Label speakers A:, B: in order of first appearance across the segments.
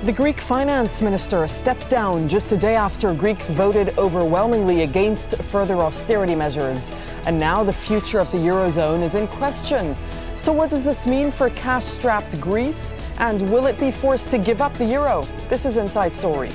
A: The Greek finance minister stepped down just a day after Greeks voted overwhelmingly against further austerity measures. And now the future of the Eurozone is in question. So what does this mean for cash-strapped Greece? And will it be forced to give up the euro? This is Inside Story.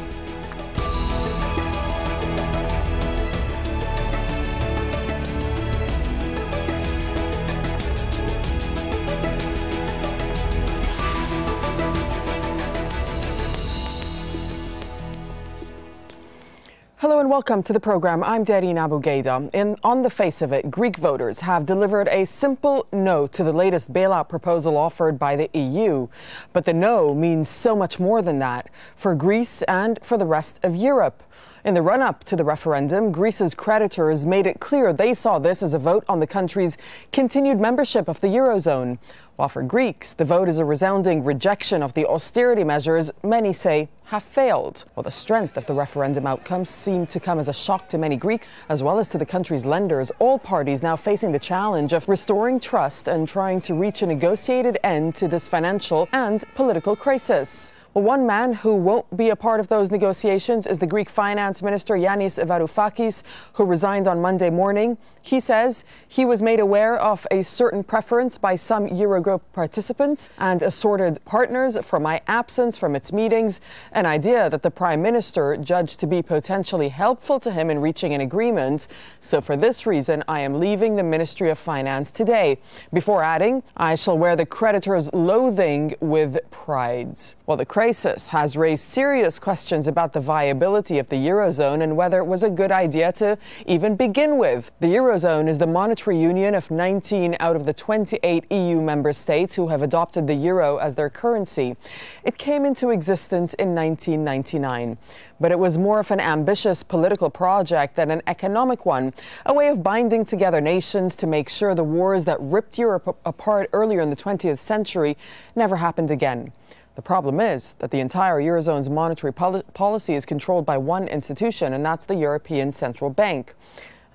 A: Hello and welcome to the program. I'm Darine Abougaida. On the face of it, Greek voters have delivered a simple no to the latest bailout proposal offered by the EU. But the no means so much more than that for Greece and for the rest of Europe. In the run-up to the referendum, Greece's creditors made it clear they saw this as a vote on the country's continued membership of the Eurozone. While for Greeks, the vote is a resounding rejection of the austerity measures many say have failed. Well, the strength of the referendum outcome seemed to come as a shock to many Greeks, as well as to the country's lenders, all parties now facing the challenge of restoring trust and trying to reach a negotiated end to this financial and political crisis. Well, one man who won't be a part of those negotiations is the Greek finance minister Yanis Varoufakis, who resigned on Monday morning. He says he was made aware of a certain preference by some Eurogroup participants and assorted partners for my absence from its meetings, an idea that the prime minister judged to be potentially helpful to him in reaching an agreement. So for this reason, I am leaving the Ministry of Finance today. Before adding, I shall wear the creditors' loathing with pride. Well, the crisis has raised serious questions about the viability of the Eurozone and whether it was a good idea to even begin with. The Eurozone is the monetary union of 19 out of the 28 EU member states who have adopted the euro as their currency. It came into existence in 1999, but it was more of an ambitious political project than an economic one, a way of binding together nations to make sure the wars that ripped Europe apart earlier in the 20th century never happened again. The problem is that the entire Eurozone's monetary policy is controlled by one institution, and that's the European Central Bank.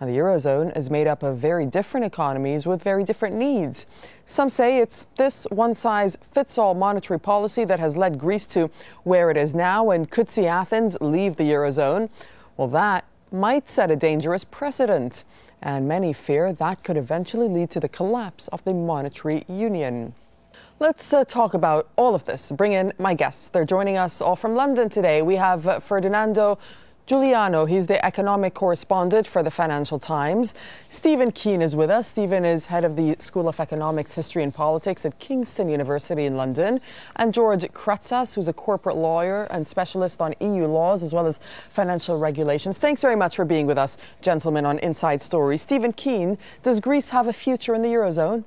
A: And the Eurozone is made up of very different economies with very different needs. Some say it's this one-size-fits-all monetary policy that has led Greece to where it is now and could see Athens leave the Eurozone. Well, that might set a dangerous precedent, and many fear that could eventually lead to the collapse of the monetary union. Let's talk about all of this. Bring in my guests. They're joining us all from London today. We have Ferdinando Giuliano. He's the economic correspondent for the Financial Times. Stephen Keane is with us. Stephen is head of the School of Economics, History and Politics at Kingston University in London. And George Kratsas, who's a corporate lawyer and specialist on EU laws as well as financial regulations. Thanks very much for being with us, gentlemen, on Inside Story. Stephen Keane, does Greece have a future in the Eurozone?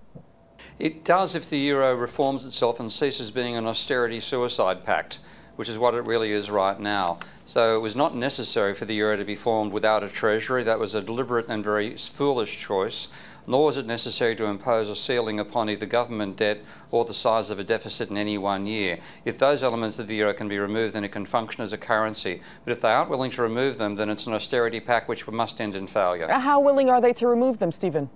B: It does if the euro reforms itself and ceases being an austerity suicide pact, which is what it really is right now. So it was not necessary for the euro to be formed without a treasury. That was a deliberate and very foolish choice. Nor was it necessary to impose a ceiling upon either government debt or the size of a deficit in any one year. If those elements of the euro can be removed, then it can function as a currency. But if they aren't willing to remove them, then it's an austerity pact which must end in failure.
A: How willing are they to remove them, Stephen?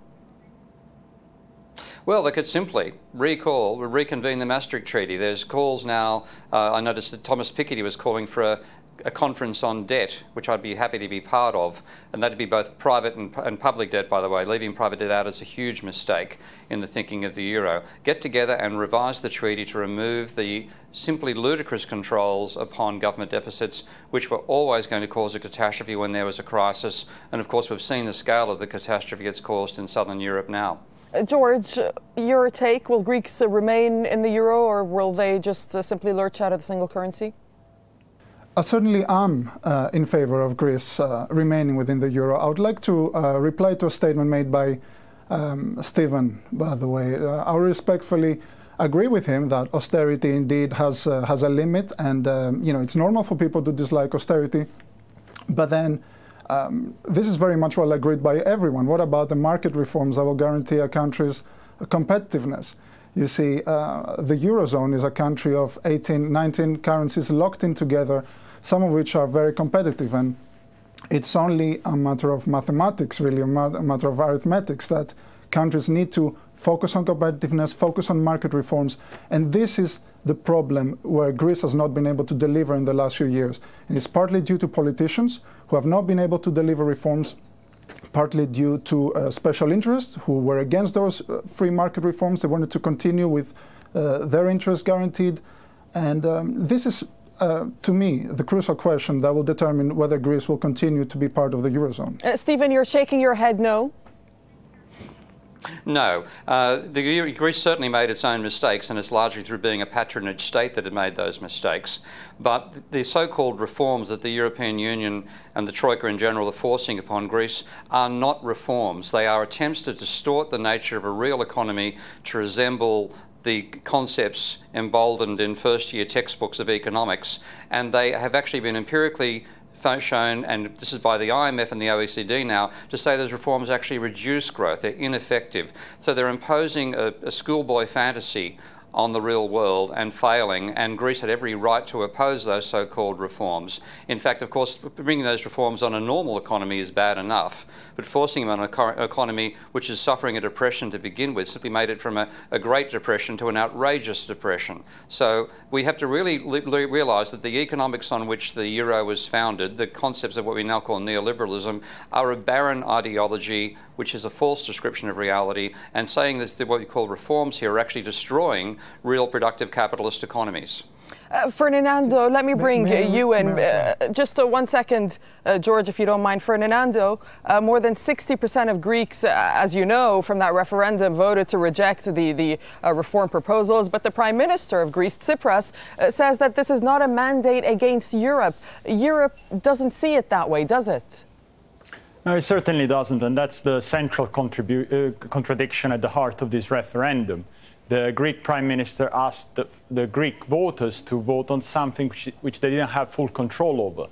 B: Well, they could simply reconvene the Maastricht Treaty. There's calls now, I noticed that Thomas Piketty was calling for a conference on debt, which I'd be happy to be part of, and that'd be both private and public debt, by the way. Leaving private debt out is a huge mistake in the thinking of the euro. Get together and revise the treaty to remove the simply ludicrous controls upon government deficits, which were always going to cause a catastrophe when there was a crisis. And of course, we've seen the scale of the catastrophe it's caused in southern Europe now.
A: George, your take, will Greeks remain in the euro or will they just simply lurch out of the single currency?
C: I certainly am in favor of Greece remaining within the euro. I would like to reply to a statement made by Stephen, by the way. I respectfully agree with him that austerity indeed has a limit, and it's normal for people to dislike austerity, but then this is very much well agreed by everyone. What about the market reforms that will guarantee a country's competitiveness? You see, the Eurozone is a country of 18, 19 currencies locked in together, some of which are very competitive. And it's only a matter of mathematics, really, a matter of arithmetics, that countries need to focus on competitiveness, focus on market reforms. And this is the problem where Greece has not been able to deliver in the last few years. And it's partly due to politicians who have not been able to deliver reforms, partly due to special interests who were against those free market reforms. They wanted to continue with their interests guaranteed. And this is, to me, the crucial question that will determine whether Greece will continue to be part of the Eurozone.
A: Stephen, you're shaking your head no?
B: No. Greece certainly made its own mistakes, and it's largely through being a patronage state that it made those mistakes. But the so-called reforms that the European Union and the Troika in general are forcing upon Greece are not reforms. They are attempts to distort the nature of a real economy to resemble the concepts emboldened in first-year textbooks of economics, and they have actually been empirically shown, and this is by the IMF and the OECD now, to say those reforms actually reduce growth. They're ineffective. So they're imposing a schoolboy fantasy on the real world and failing, and Greece had every right to oppose those so-called reforms. In fact, of course, bringing those reforms on a normal economy is bad enough, but forcing them on an economy which is suffering a depression to begin with simply made it from a Great Depression to an outrageous depression. So we have to really realise that the economics on which the euro was founded, the concepts of what we now call neoliberalism, are a barren ideology which is a false description of reality, and saying that what we call reforms here are actually destroying real productive capitalist economies.
A: Fernando, let me bring you in. Just 1 second, George, if you don't mind. Fernando, more than 60% of Greeks, as you know, from that referendum voted to reject the reform proposals. But the Prime Minister of Greece, Tsipras, says that this is not a mandate against Europe. Europe doesn't see it that way, does it?
D: No, it certainly doesn't, and that's the central contradiction at the heart of this referendum. The Greek Prime Minister asked the Greek voters to vote on something which they didn't have full control over.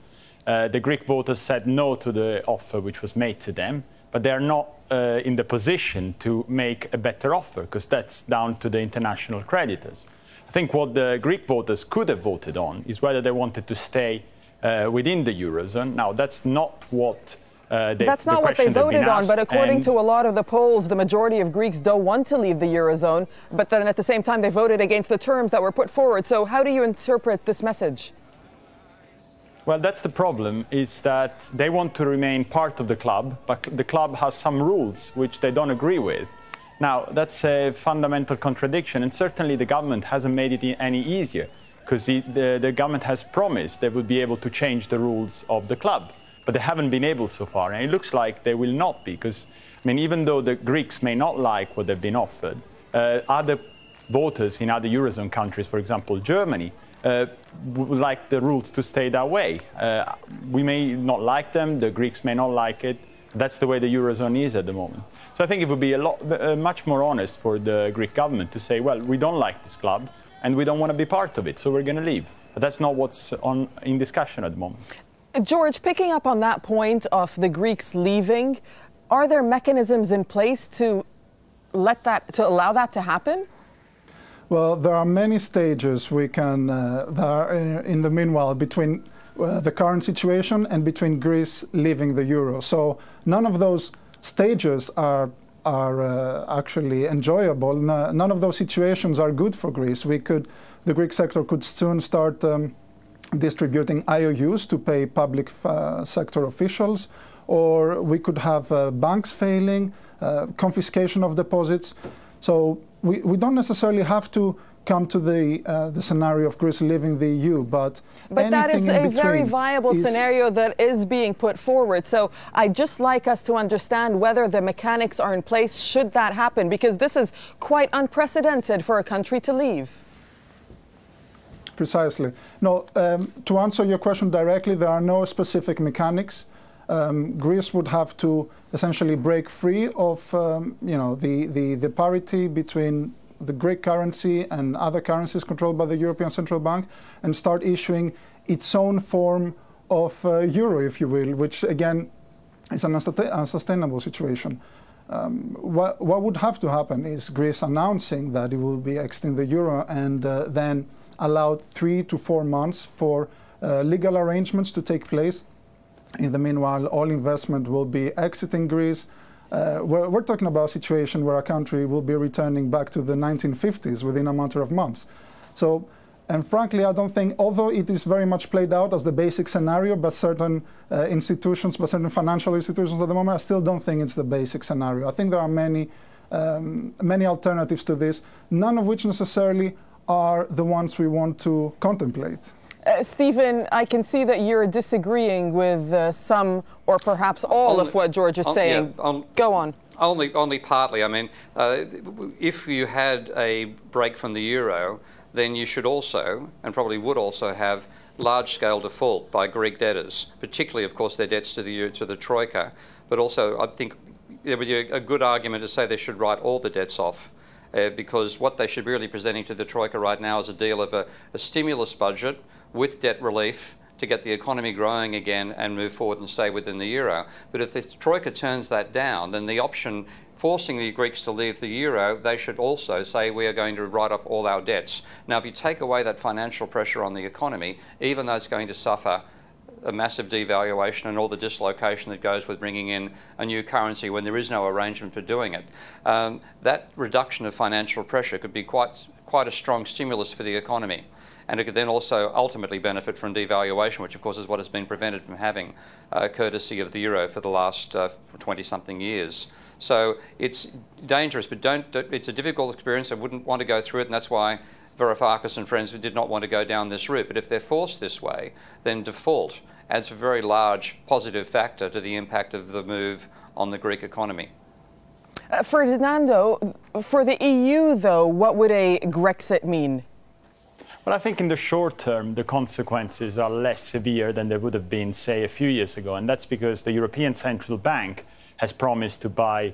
D: The Greek voters said no to the offer which was made to them, but they are not in the position to make a better offer, because that's down to the international creditors. I think what the Greek voters could have voted on is whether they wanted to stay within the Eurozone. Now, that's not what
A: that's not what they voted on, but according to a lot of the polls, the majority of Greeks don't want to leave the Eurozone, but then at the same time they voted against the terms that were put forward. So how do you interpret this message?
D: Well, that's the problem, is that they want to remain part of the club, but the club has some rules which they don't agree with. Now, that's a fundamental contradiction, and certainly the government hasn't made it any easier, because the government has promised they would be able to change the rules of the club. But they haven't been able so far, and it looks like they will not be, because, I mean, even though the Greeks may not like what they've been offered, other voters in other Eurozone countries, for example, Germany, would like the rules to stay that way. We may not like them, the Greeks may not like it. That's the way the Eurozone is at the moment. So I think it would be much more honest for the Greek government to say, well, we don't like this club, and we don't want to be part of it, so we're going to leave. But that's not what's in discussion at the moment.
A: George, picking up on that point of the Greeks leaving, are there mechanisms in place to allow that to happen?
C: Well, there are many stages we can that are in the meanwhile between the current situation and between Greece leaving the euro. So none of those stages are actually enjoyable. None of those situations are good for Greece. The Greek sector could soon start distributing IOUs to pay public sector officials, or we could have banks failing, confiscation of deposits. So we don't necessarily have to come to the scenario of Greece leaving the EU, but
A: that is a very viable scenario that is being put forward. So I'd just like us to understand whether the mechanics are in place should that happen, because this is quite unprecedented for a country to leave.
C: Precisely. No, to answer your question directly, there are no specific mechanics. Greece would have to essentially break free of the parity between the Greek currency and other currencies controlled by the European Central Bank, and start issuing its own form of euro, if you will, which again is an unsustainable situation. What would have to happen is Greece announcing that it will be exiting the euro, and then allowed 3 to 4 months for legal arrangements to take place. In the meanwhile, all investment will be exiting Greece. we're talking about a situation where a country will be returning back to the 1950s within a matter of months. So, and frankly, I don't think, although it is very much played out as the basic scenario by certain institutions, by certain financial institutions at the moment, I still don't think it's the basic scenario. I think there are many alternatives to this, none of which necessarily are the ones we want to contemplate.
A: Stephen, I can see that you're disagreeing with some or perhaps all of what George is saying.
B: Yeah,
A: Go on.
B: Only partly. I mean, if you had a break from the euro, then you should also, and probably would also, have large-scale default by Greek debtors, particularly, of course, their debts to the Troika. But also, I think there would be a good argument to say they should write all the debts off, because what they should be really presenting to the Troika right now is a deal of a stimulus budget with debt relief to get the economy growing again and move forward and stay within the euro. But if the Troika turns that down, then the option forcing the Greeks to leave the euro, they should also say we are going to write off all our debts. Now, if you take away that financial pressure on the economy, even though it's going to suffer a massive devaluation and all the dislocation that goes with bringing in a new currency when there is no arrangement for doing it, that reduction of financial pressure could be quite a strong stimulus for the economy. And it could then also ultimately benefit from devaluation, which of course is what has been prevented from having courtesy of the euro for the last 20-something years. So it's dangerous, but it's a difficult experience. I wouldn't want to go through it, and that's why Varoufakis and friends did not want to go down this route. But if they're forced this way, then default adds a very large positive factor to the impact of the move on the Greek economy.
A: Ferdinando, for the EU, though, what would a Grexit mean?
D: Well, I think in the short term, the consequences are less severe than they would have been, say, a few years ago. And that's because the European Central Bank has promised to buy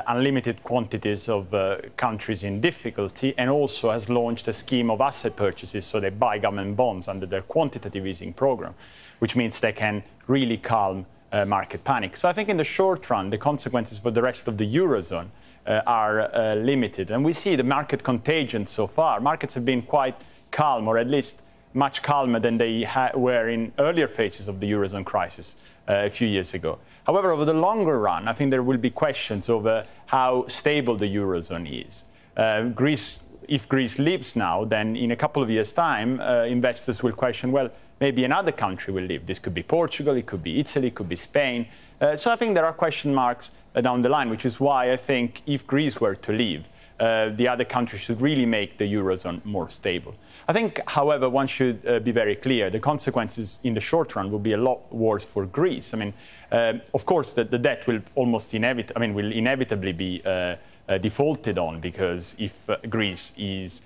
D: unlimited quantities of countries in difficulty, and also has launched a scheme of asset purchases, so they buy government bonds under their quantitative easing program, which means they can really calm market panic. So I think in the short run, the consequences for the rest of the Eurozone are limited. And we see the market contagion so far. Markets have been quite calm, or at least much calmer than they were in earlier phases of the Eurozone crisis a few years ago. However, over the longer run, I think there will be questions over how stable the Eurozone is. If Greece leaves now, then in a couple of years' time, investors will question, well, maybe another country will leave. This could be Portugal, it could be Italy, it could be Spain. So I think there are question marks down the line, which is why I think if Greece were to leave, the other countries should really make the Eurozone more stable. I think, however, one should be very clear. The consequences in the short run will be a lot worse for Greece. I mean, of course, the debt will will inevitably be defaulted on, because if Greece is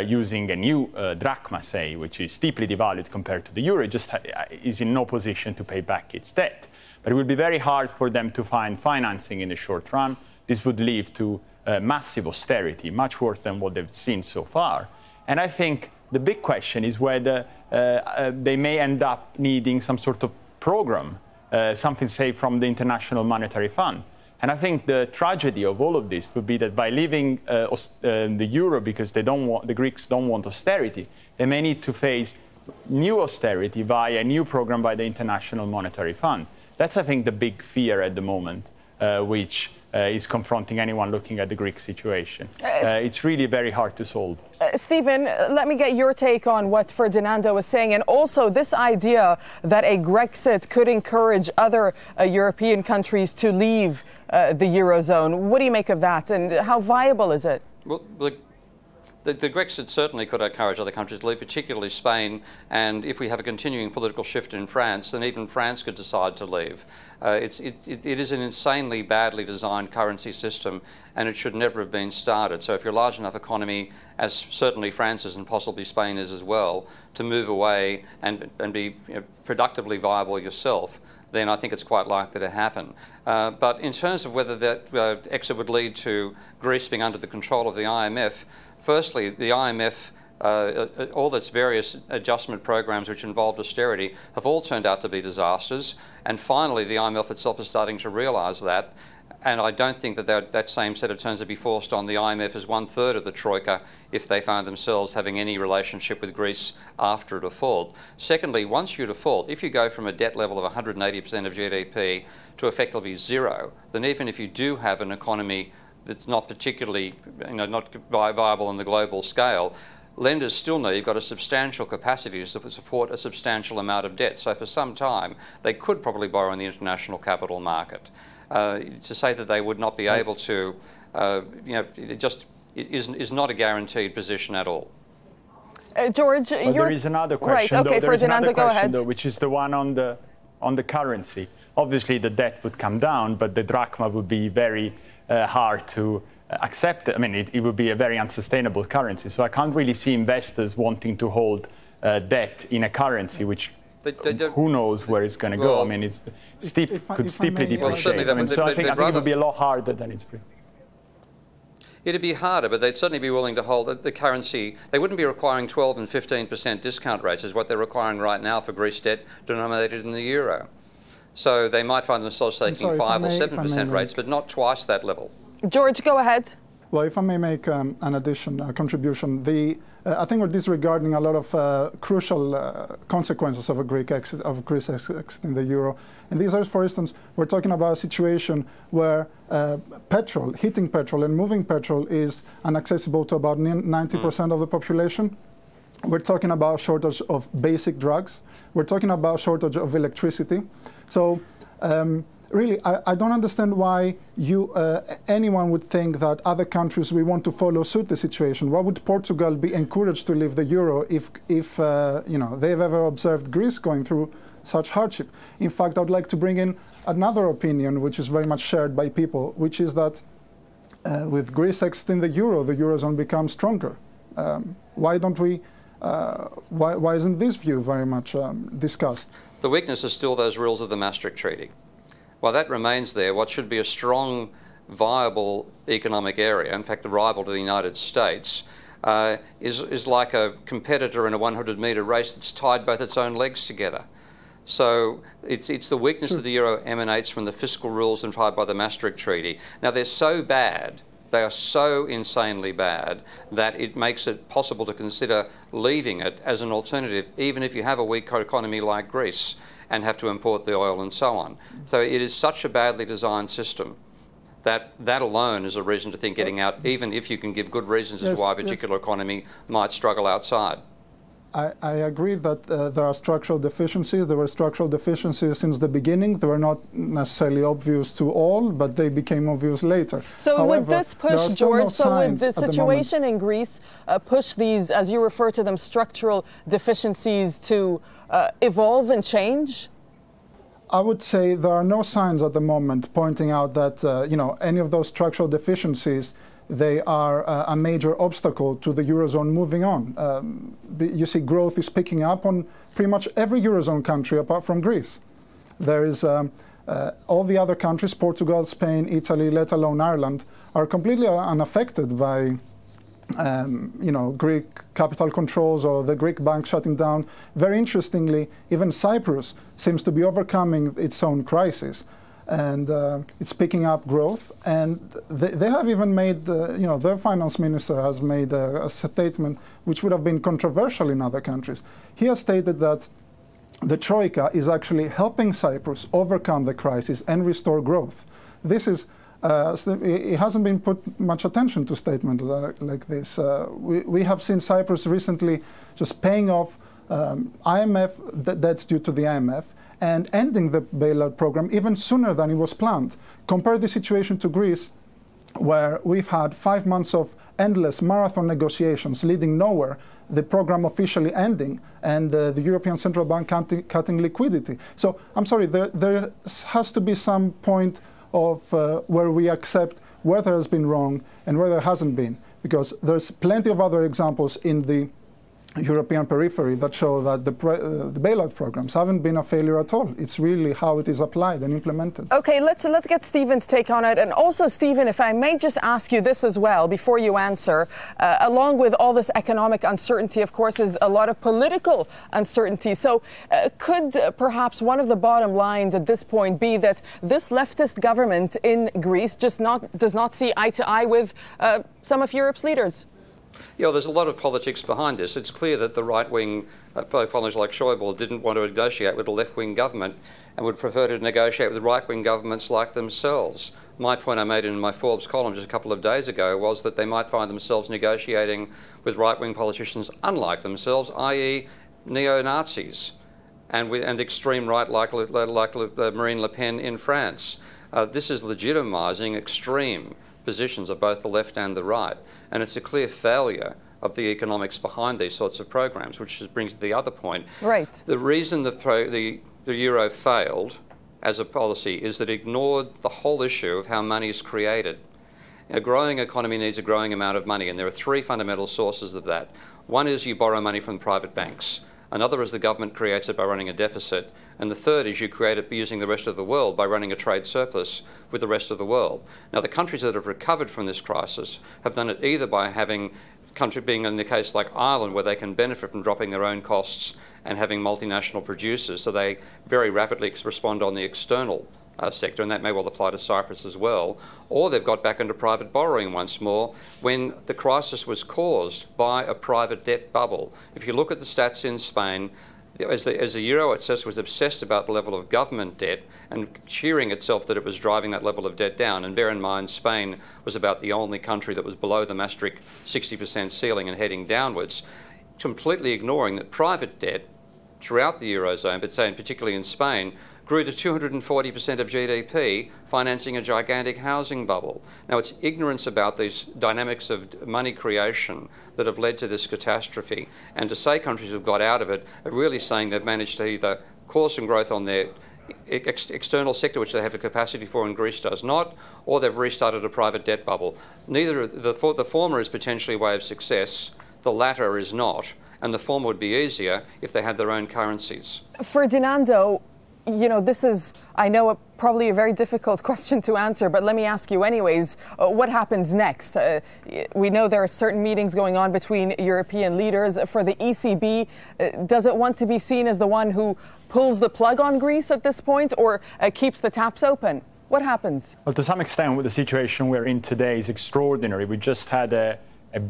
D: using a new drachma, say, which is steeply devalued compared to the euro, it just is in no position to pay back its debt. But it will be very hard for them to find financing in the short run. This would lead to massive austerity, much worse than what they've seen so far. And I think the big question is whether they may end up needing some sort of program, something, say, from the International Monetary Fund. And I think the tragedy of all of this would be that by leaving the euro because the Greeks don't want austerity, they may need to face new austerity via a new program by the International Monetary Fund. That's, I think, the big fear at the moment, which is confronting anyone looking at the Greek situation. It's really very hard to solve.
A: Stephen, let me get your take on what Ferdinando was saying, and also this idea that a Grexit could encourage other European countries to leave the Eurozone. What do you make of that, and how viable is it?
B: Well, the Grexit certainly could encourage other countries to leave, particularly Spain, and if we have a continuing political shift in France, then even France could decide to leave. It is an insanely badly designed currency system, and it should never have been started. So if you're a large enough economy, as certainly France is and possibly Spain is as well, to move away and be productively viable yourself, then I think it's quite likely to happen. But in terms of whether that exit would lead to Greece being under the control of the IMF, firstly, the IMF, all its various adjustment programs which involved austerity have all turned out to be disasters. And finally, the IMF itself is starting to realise that. And I don't think that that same set of terms would be forced on the IMF as 1/3 of the Troika if they found themselves having any relationship with Greece after a default. Secondly, once you default, if you go from a debt level of 180% of GDP to effectively zero, then even if you do have an economy that's not particularly, not viable on the global scale, lenders still know you've got a substantial capacity to support a substantial amount of debt. So for some time, they could probably borrow in the international capital market. To say that they would not be able to, it is not a guaranteed position at all.
A: George,
D: there is another question,
A: right? Okay,
D: Ferdinando,
A: go ahead.
D: which is the one on the currency. Obviously, the debt would come down, but the drachma would be very hard to accept. I mean, it would be a very unsustainable currency. So I can't really see investors wanting to hold debt in a currency which who knows where it's going to go. I mean, it's could steeply depreciate. So I think it would be a lot harder than it's been.
B: It'd be harder, but they'd certainly be willing to hold the currency. They wouldn't be requiring 12 and 15% discount rates, is what they're requiring right now for Greece debt denominated in the euro. So they might find themselves taking 5 or 7% rates, but not twice that level.
A: George, go ahead.
C: Well, if I may make an addition, a contribution, I think we're disregarding a lot of crucial consequences of Greece exit in the euro. And these are, for instance, we're talking about a situation where heating petrol and moving petrol is inaccessible to about 90% of the population. We're talking about shortage of basic drugs. We're talking about shortage of electricity. So really, I don't understand why anyone would think that other countries will want to follow suit the situation. Why would Portugal be encouraged to leave the euro if they've ever observed Greece going through such hardship? In fact, I would like to bring in another opinion, which is very much shared by people, which is that with Greece exiting the Eurozone becomes stronger. Why don't we? Why isn't this view very much discussed?
B: The weakness is still those rules of the Maastricht Treaty. While that remains there, what should be a strong, viable economic area, in fact, a rival to the United States, is like a competitor in a 100-metre race that's tied both its own legs together. So it's the weakness of the euro emanates from the fiscal rules implied by the Maastricht Treaty. Now, they're so bad, they are so insanely bad, that it makes it possible to consider leaving it as an alternative, even if you have a weak economy like Greece and have to import the oil and so on. So it is such a badly designed system that alone is a reason to think getting out, even if you can give good reasons as to why a particular economy might struggle outside.
C: I agree that there are structural deficiencies. There were structural deficiencies since the beginning. They were not necessarily obvious to all, but they became obvious later.
A: So
C: however,
A: would this push, George, so would the situation in Greece push these, as you refer to them, structural deficiencies to evolve and change?
C: I would say there are no signs at the moment pointing out that any of those structural deficiencies, they are a major obstacle to the Eurozone moving on. You see, growth is picking up on pretty much every Eurozone country apart from Greece. There is all the other countries, Portugal, Spain, Italy, let alone Ireland, are completely unaffected by Greek capital controls or the Greek bank shutting down. Very interestingly, even Cyprus seems to be overcoming its own crisis. And it's picking up growth, and they have even made, their finance minister has made a statement which would have been controversial in other countries. He has stated that the Troika is actually helping Cyprus overcome the crisis and restore growth. This is, it hasn't been put much attention to statements like this. We have seen Cyprus recently just paying off IMF debts due to the IMF, and ending the bailout program even sooner than it was planned. Compare the situation to Greece, where we've had 5 months of endless marathon negotiations leading nowhere, the program officially ending, and the European Central Bank cutting liquidity. So I'm sorry, there has to be some point of where we accept where there has been wrong and where there hasn't been, because there's plenty of other examples in the European periphery that show that the bailout programs haven't been a failure at all. It's really how it is applied and implemented.
A: Okay, let's get Stephen's take on it. And also, Stephen, if I may just ask you this as well before you answer, along with all this economic uncertainty, of course, is a lot of political uncertainty. So could perhaps one of the bottom lines at this point be that this leftist government in Greece just does not see eye to eye with some of Europe's leaders?
B: Yeah, there's a lot of politics behind this. It's clear that the right-wing politicians like Schäuble didn't want to negotiate with a left-wing government and would prefer to negotiate with right-wing governments like themselves. My point I made in my Forbes column just a couple of days ago was that they might find themselves negotiating with right-wing politicians unlike themselves, i.e. neo-Nazis and extreme right like Marine Le Pen in France. This is legitimising extreme positions of both the left and the right. And it's a clear failure of the economics behind these sorts of programs, which brings to the other point.
A: Right.
B: The reason the euro failed as a policy is that it ignored the whole issue of how money is created. A growing economy needs a growing amount of money, and there are three fundamental sources of that. One is you borrow money from private banks. Another is the government creates it by running a deficit. And the third is you create it by using the rest of the world by running a trade surplus with the rest of the world. Now, the countries that have recovered from this crisis have done it either by having being in the case like Ireland, where they can benefit from dropping their own costs and having multinational producers, so they very rapidly respond on the external sector, and that may well apply to Cyprus as well, or they've got back into private borrowing once more when the crisis was caused by a private debt bubble. If you look at the stats in Spain, as the euro itself was obsessed about the level of government debt and cheering itself that it was driving that level of debt down, and bear in mind Spain was about the only country that was below the Maastricht 60% ceiling and heading downwards, completely ignoring that private debt throughout the Eurozone, but saying particularly in Spain, grew to 240% of GDP, financing a gigantic housing bubble. Now, it's ignorance about these dynamics of money creation that have led to this catastrophe. And to say countries have got out of it are really saying they've managed to either cause some growth on their external sector, which they have the capacity for and Greece does not, or they've restarted a private debt bubble. Neither the former is potentially a way of success, the latter is not, and the former would be easier if they had their own currencies.
A: Ferdinando, you know, this is, I know, probably a very difficult question to answer, but let me ask you anyways, what happens next? We know there are certain meetings going on between European leaders. For the ECB, does it want to be seen as the one who pulls the plug on Greece at this point, or keeps the taps open? What happens?
D: Well, to some extent, the situation we're in today is extraordinary. We just had a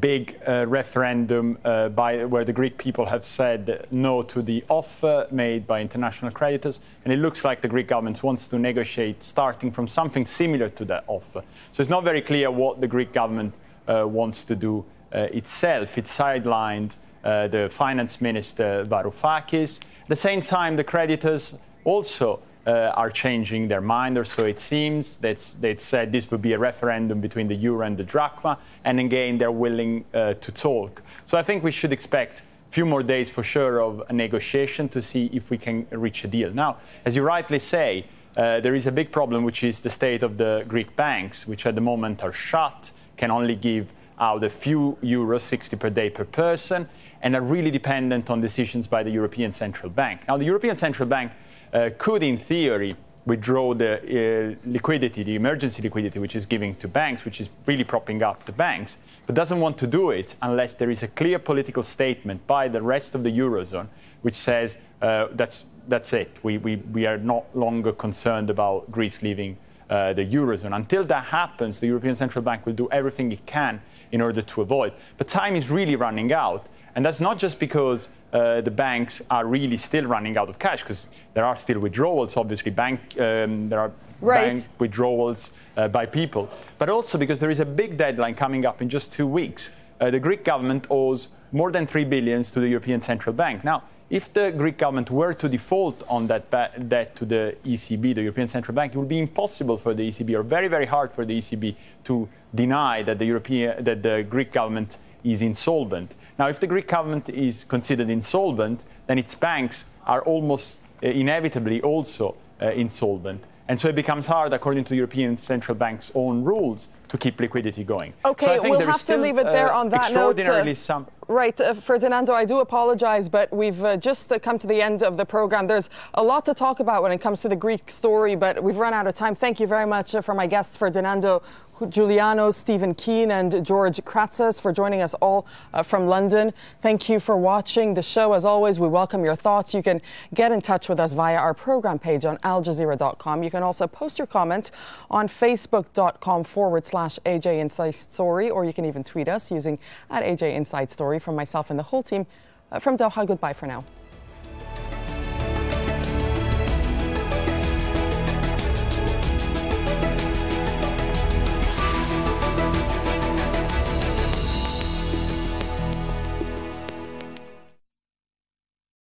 D: big referendum where the Greek people have said no to the offer made by international creditors, and it looks like the Greek government wants to negotiate starting from something similar to that offer. So it's not very clear what the Greek government wants to do itself. It sidelined the finance minister Varoufakis. At the same time, the creditors also are changing their mind, or so it seems. They'd said this would be a referendum between the euro and the drachma, and again they're willing to talk. So I think we should expect a few more days for sure of a negotiation to see if we can reach a deal. Now, as you rightly say, there is a big problem, which is the state of the Greek banks, which at the moment are shut, can only give out a few euros, 60 per day per person, and are really dependent on decisions by the European Central Bank. Now, the European Central Bank could, in theory, withdraw the liquidity, the emergency liquidity, which is giving to banks, which is really propping up the banks, but doesn't want to do it unless there is a clear political statement by the rest of the Eurozone, which says that's it. We are no longer concerned about Greece leaving the Eurozone. Until that happens, the European Central Bank will do everything it can in order to avoid. But time is really running out. And that's not just because the banks are really still running out of cash, because there are still withdrawals, obviously, there are bank withdrawals by people, but also because there is a big deadline coming up in just 2 weeks. The Greek government owes more than 3 billion to the European Central Bank. Now, if the Greek government were to default on that debt to the ECB, the European Central Bank, it would be impossible for the ECB, or very, very hard for the ECB, to deny that the Greek government is insolvent. Now, if the Greek government is considered insolvent, then its banks are almost inevitably also insolvent. And so it becomes hard, according to the European Central Bank's own rules, to keep liquidity going.
A: Okay,
D: so I think
A: we'll have to leave it there on that note. Right, Ferdinando, I do apologize, but we've just come to the end of the program. There's a lot to talk about when it comes to the Greek story, but we've run out of time. Thank you very much for my guests, Ferdinando Giuliano, Stephen Keane, and George Kratzas, for joining us all from London. Thank you for watching the show. As always, we welcome your thoughts. You can get in touch with us via our program page on aljazeera.com. You can also post your comments on facebook.com/AJ Inside Story, or you can even tweet us using @AJ Inside Story. From myself and the whole team from Doha, goodbye for now.